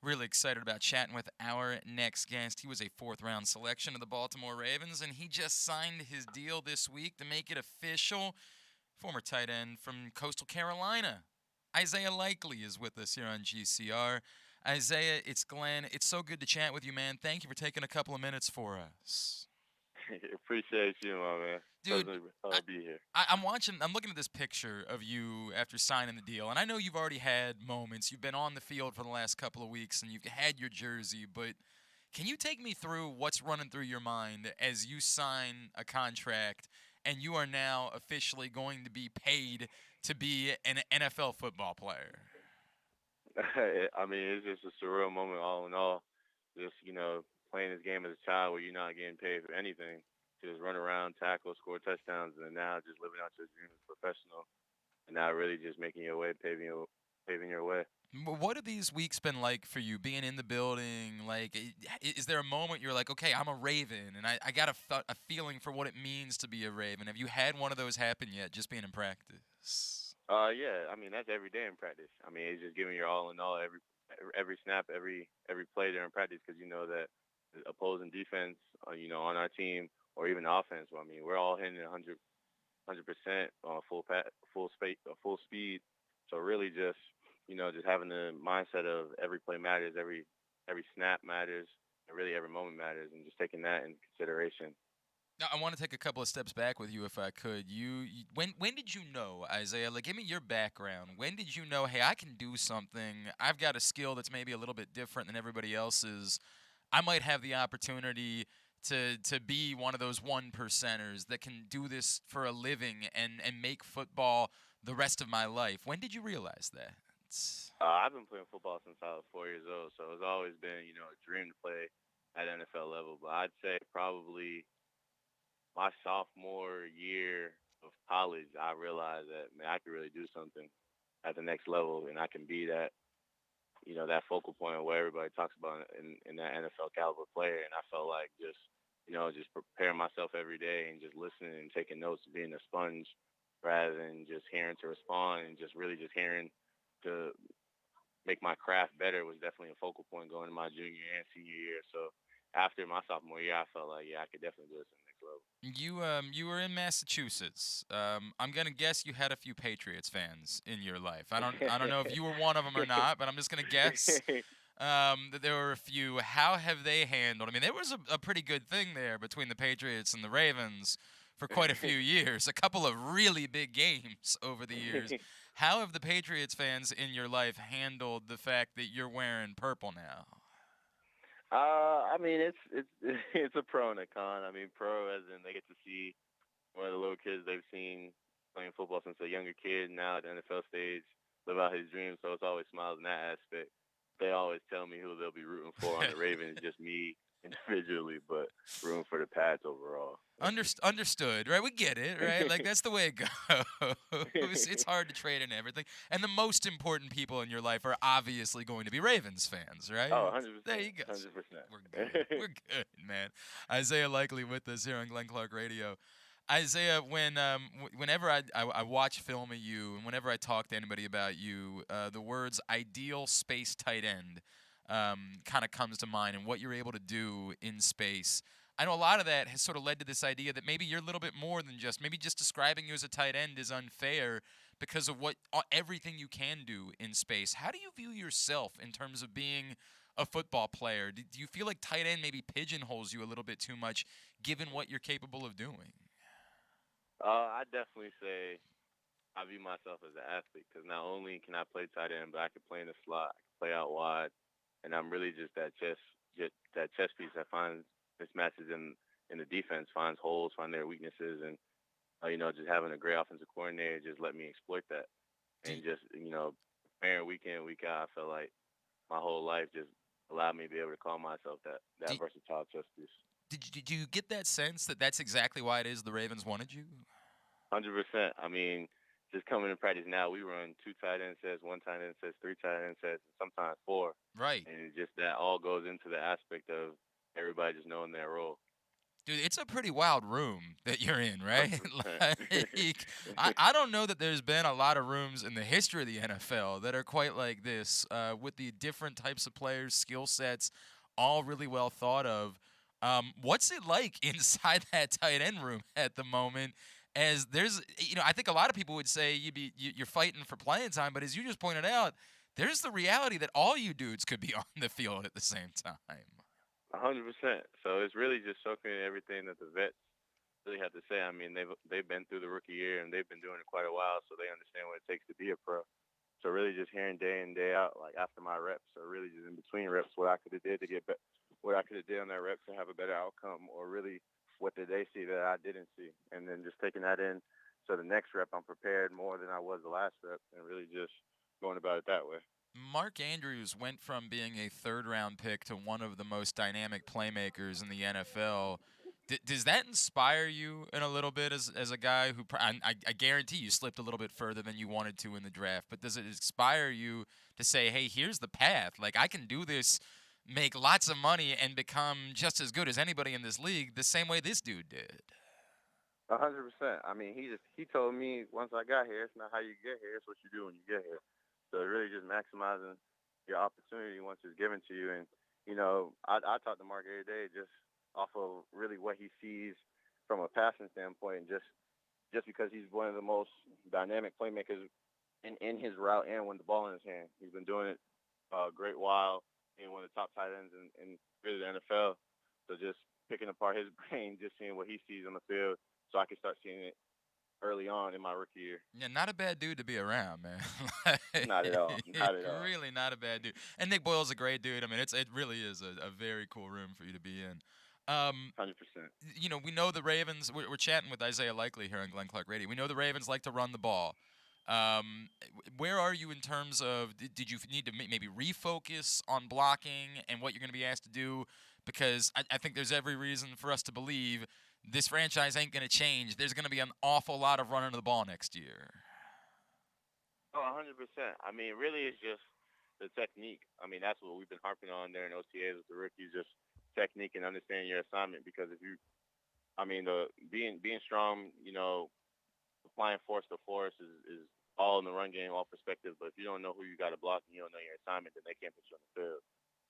Really excited about chatting with our next guest. He was a fourth round selection of the Baltimore Ravens, and he just signed his deal this week to make it official. Former tight end from Coastal Carolina. Isaiah Likely is with us here on GCR. Isaiah, it's Glenn. It's so good to chat with you, man. Thank you for taking a couple of minutes for us. Appreciate you, my man. Dude, Pleasure to I, be here. I'm looking at this picture of you after signing the deal, and I know you've already had moments. You've been on the field for the last couple of weeks, and you've had your jersey, but can you take me through what's running through your mind as you sign a contract and you are now officially going to be paid to be an NFL football player? I mean, it's just a surreal moment, all in all. Just playing this game as a child where you're not getting paid for anything, just run around, tackle, score touchdowns, and then now just living out your dream as a professional, and now really just making your way, paving your way. What have these weeks been like for you, being in the building? Like, is there a moment you're like, okay, I'm a Raven, and I got a feeling for what it means to be a Raven? Have you had one of those happen yet, just being in practice? Yeah. I mean, that's every day in practice. I mean, it's just giving your all in all every snap, every play there in practice because you know that the opposing defense, on our team or even offense. Well, I mean, we're all hitting 100% on full speed. So really, just having the mindset of every play matters, every snap matters, and really every moment matters, and just taking that in consideration. Now, I want to take a couple of steps back with you, if I could. When did you know, Isaiah? Like, give me your background. When did you know, hey, I can do something? I've got a skill that's maybe a little bit different than everybody else's. I might have the opportunity to be one of those one percenters that can do this for a living and make football the rest of my life. When did you realize that? I've been playing football since I was 4 years old, so it's always been, a dream to play at NFL level. But I'd say probably my sophomore year of college, I realized that man, I could really do something at the next level, and I can be that focal point where everybody talks about in that NFL caliber player. And I felt like just preparing myself every day and just listening and taking notes, being a sponge rather than just hearing to respond and just really just hearing to make my craft better was definitely a focal point going to my junior and senior year. So after my sophomore year, I felt like yeah, I could definitely do this in the next level. You were in Massachusetts. I'm gonna guess you had a few Patriots fans in your life. I don't know if you were one of them or not, but I'm just gonna guess that there were a few. How have they handled? I mean, there was a pretty good thing there between the Patriots and the Ravens for quite a few years. A couple of really big games over the years. How have the Patriots fans in your life handled the fact that you're wearing purple now? I mean, it's it's a pro and a con. I mean, pro as in they get to see one of the little kids they've seen playing football since a younger kid, now at the NFL stage, live out his dreams. So it's always smiles in that aspect. They always tell me who they'll be rooting for on the Ravens, just me individually, but rooting for the Pats overall. Understood, right? We get it, right? Like that's the way it goes. It's hard to trade and everything. And the most important people in your life are obviously going to be Ravens fans, right? Oh, There 100%, you go. We're good. 100%. We're good, man. Isaiah Likely with us here on Glenn Clark Radio. Isaiah, whenever I watch film of you and whenever I talk to anybody about you, the words "ideal space tight end" kind of comes to mind, and what you're able to do in space. I know a lot of that has sort of led to this idea that maybe you're a little bit more than just maybe just describing you as a tight end is unfair because of what everything you can do in space. How do you view yourself in terms of being a football player? Do you feel like tight end maybe pigeonholes you a little bit too much given what you're capable of doing? I definitely say I view myself as an athlete because not only can I play tight end, but I can play in the slot, I can play out wide, and I'm really just that chess piece that finds mismatches in the defense, finds holes, find their weaknesses, and just having a great offensive coordinator just let me exploit that, Do and just preparing week in week out, I feel like my whole life just allowed me to be able to call myself that do, versatile chess piece. did you get that sense that that's exactly why it is the Ravens wanted you? 100%. I mean, just coming to practice now, we run two tight end sets, one tight end sets, three tight end sets, and sometimes four. Right. And just that all goes into the aspect of everybody just knowing their role. Dude, it's a pretty wild room that you're in, right? 100%. Like, I don't know that there's been a lot of rooms in the history of the NFL that are quite like this, with the different types of players, skill sets, all really well thought of. What's it like inside that tight end room at the moment? As there's, I think a lot of people would say you're fighting for playing time, but as you just pointed out, there's the reality that all you dudes could be on the field at the same time. 100%. So it's really just soaking in everything that the vets really have to say. I mean, they've been through the rookie year and they've been doing it quite a while, so they understand what it takes to be a pro. So really, just hearing day in day out, like after my reps, or really just in between reps, what I could have did to get what I could have did on that rep to have a better outcome, or really what did they see that I didn't see, and then just taking that in. So the next rep, I'm prepared more than I was the last rep, and really just going about it that way. Mark Andrews went from being a third round pick to one of the most dynamic playmakers in the NFL. Does that inspire you in a little bit as a guy who I guarantee you slipped a little bit further than you wanted to in the draft, but does it inspire you to say, hey, here's the path? Like, I can do this, make lots of money, and become just as good as anybody in this league the same way this dude did? 100%. I mean, he told me once I got here, it's not how you get here, it's what you do when you get here. So really just maximizing your opportunity once it's given to you. And I talk to Mark every day just off of really what he sees from a passing standpoint, and just because he's one of the most dynamic playmakers in his route and when the ball in his hand. He's been doing it a great while, being one of the top tight ends in really the NFL. So just picking apart his brain, just seeing what he sees on the field, so I can start seeing it early on in my rookie year. Yeah, not a bad dude to be around, man. Not at all. Like, Not at all. really not a bad dude. And Nick Boyle's a great dude. I mean, it really is a very cool room for you to be in. Um, 100%. we know the Ravens. We're chatting with Isaiah Likely here on Glenn Clark Radio. We know the Ravens like to run the ball. Where are you in terms of? Did you need to maybe refocus on blocking and what you're going to be asked to do? Because I think there's every reason for us to believe this franchise ain't going to change. There's going to be an awful lot of running of the ball next year. Oh, 100%. I mean, really, it's just the technique. I mean, that's what we've been harping on there in OTAs with the rookies, just technique and understanding your assignment. Because if you, I mean, the being strong, applying force to force is all in the run game, all perspective. But if you don't know who you got to block and you don't know your assignment, then they can't put you on the field.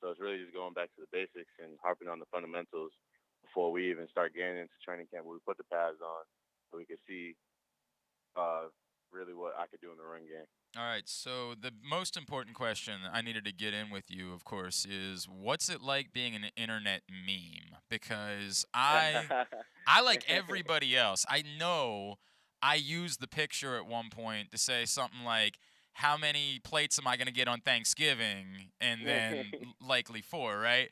So it's really just going back to the basics and harping on the fundamentals before we even start getting into training camp, where we put the pads on so we can see uh, really what I could do in the run game. All right, so the most important question I needed to get in with you, of course, is what's it like being an internet meme? Because I like everybody else. I know I used the picture at one point to say something like, "How many plates am I going to get on Thanksgiving?" And then likely four, right?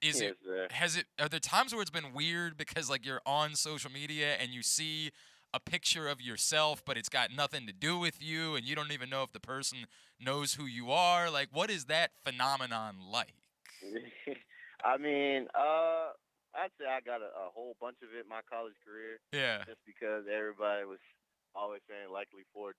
Is it Yes, sir. has it? Are there times where it's been weird because like you're on social media and you see a picture of yourself, but it's got nothing to do with you, and you don't even know if the person knows who you are? Like, what is that phenomenon like? I mean, I'd say I got a whole bunch of it in my college career, Yeah. just because everybody was always saying likely for,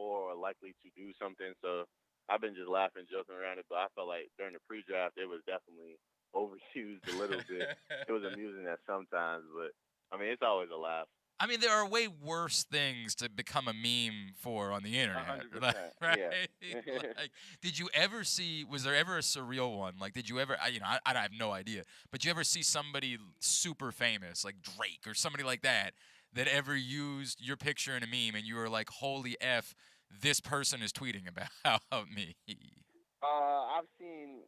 or likely to do something. So I've been just laughing, joking around it. But I felt like during the pre-draft, it was definitely overused a little bit. It was amusing at sometimes, but I mean, it's always a laugh. I mean, there are way worse things to become a meme for on the A internet, hundred percent. right? Yeah. Like, did you ever see? Was there ever a surreal one? Like, did you ever? I have no idea. But you ever see somebody super famous, like Drake or somebody like that, that ever used your picture in a meme, and you were like, "Holy f, this person is tweeting about me." I've seen.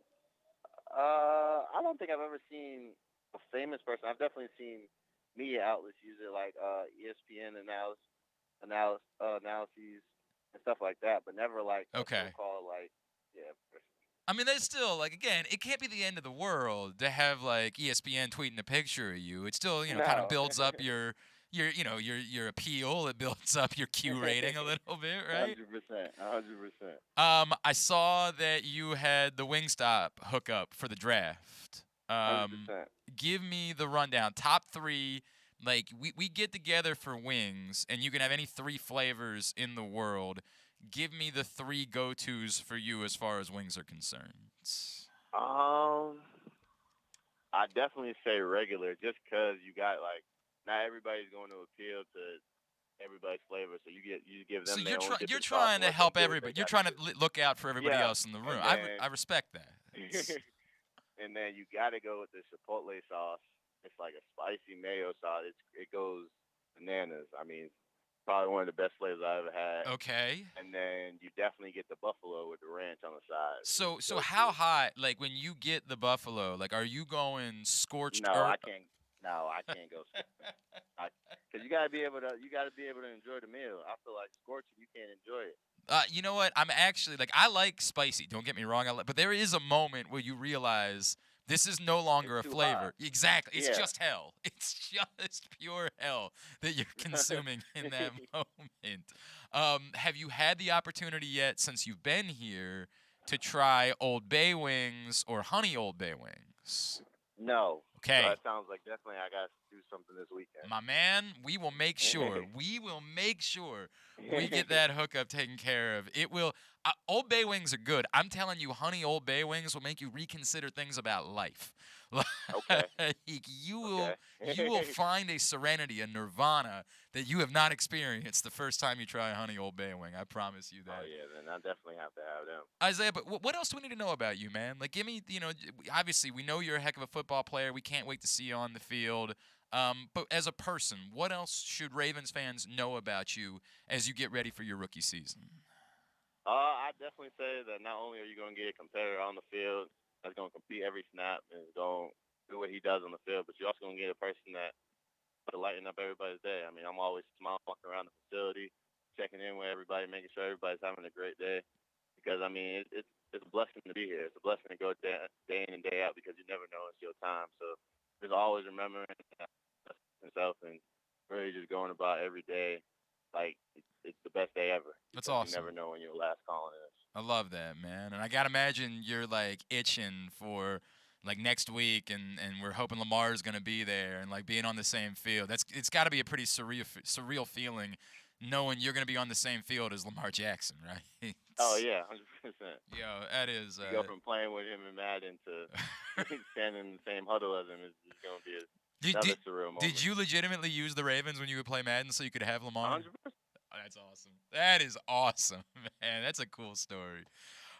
I don't think I've ever seen a famous person. I've definitely seen media outlets use it, like ESPN analyses and stuff like that, but never like a Okay. so-called like yeah person. I mean, that's still like again, it can't be the end of the world to have like ESPN tweeting a picture of you. It still, kind of No. builds up your appeal. It builds up your Q rating a little bit, right? 100%. 100%. I saw that you had the Wingstop hookup for the draft. Hundred Um, percent. give me the rundown. Top three. Like we get together for wings, and you can have any three flavors in the world. Give me the three go-tos for you as far as wings are concerned. Um, I definitely say regular, just because you got like not everybody's going to appeal to everybody's flavor, so you give So them their own you're dipping sauce trying and to let them help do what they everybody. You're got to trying to do. look out for everybody Yeah, else in the room. and then I respect that. and then you got to go with the chipotle sauce. It's like a spicy mayo sauce. It goes bananas. I mean, probably one of the best flavors I ever had. Okay. And then you definitely get the buffalo with the ranch on the side. Is So go how to. hot? Like when you get the buffalo, like are you going scorched No, earth? I can't. No, I can't go scorching. Because you gotta be able to. You gotta be able to enjoy the meal. I feel like scorching, you can't enjoy it. You know what? I'm actually like I like spicy. Don't get me wrong. But there is a moment where you realize this is no It's longer a too hot. flavor. Exactly. It's Yeah. just hell. It's just pure hell that you're consuming in that moment. Have you had the opportunity yet, since you've been here, to try Old Bay wings or Honey Old Bay wings? No. So Okay. that sounds like definitely I gotta do something this weekend. My man, we will make sure. We will make sure we get that hookup taken care of. It will. Old Bay wings are good. I'm telling you, honey, Old Bay wings will make you reconsider things about life. Okay. Like you will Okay. find a serenity, a nirvana that you have not experienced the first time you try a honey Old Bay wing. I promise you Oh that. yeah, then I definitely have to have them. Isaiah, but what else do we need to know about you, man? Like, give me, obviously we know you're a heck of a football player. We can't wait to see you on the field. But as a person, what else should Ravens fans know about you as you get ready for your rookie season? I definitely say that not only are you gonna get a competitor on the field that's gonna compete every snap and is gonna do what he does on the field, but you're also gonna get a person that to lighten up everybody's day. I mean, I'm always smiling, walking around the facility, checking in with everybody, making sure everybody's having a great day. Because I mean, it's a blessing to be here. It's a blessing to go day in and day out because you never know it's your time. So just always remembering himself and really just going about every day like it's the best day ever That's because you awesome. never know when your last calling is. I love that, man. And I gotta imagine you're like itching for like next week, and we're hoping Lamar's gonna be there and like being on the same field. It's got to be a pretty surreal feeling, knowing you're gonna be on the same field as Lamar Jackson, right? Oh yeah, 100%. Yo, that is. You go from playing with him in Madden to standing in the same huddle as him is going to be did, another did surreal did moment. you legitimately use the Ravens when you would play Madden so you could have Lamar? 100%. Oh, that's awesome. That is awesome, man. That's a cool story.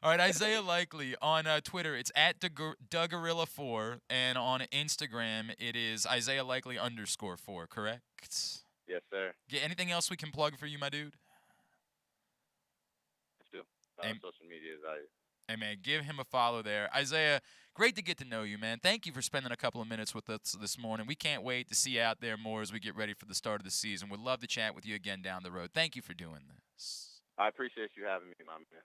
All right, Isaiah Likely on Twitter, it's at Dougorilla4, and on Instagram, it is Isaiah Likely _4. Correct? Yes, sir. Yeah. Anything else we can plug for you, my dude? Still, Hey, social media is out. hey, man, give him a follow there. Isaiah, great to get to know you, man. Thank you for spending a couple of minutes with us this morning. We can't wait to see you out there more as we get ready for the start of the season. We'd love to chat with you again down the road. Thank you for doing this. I appreciate you having me, my man.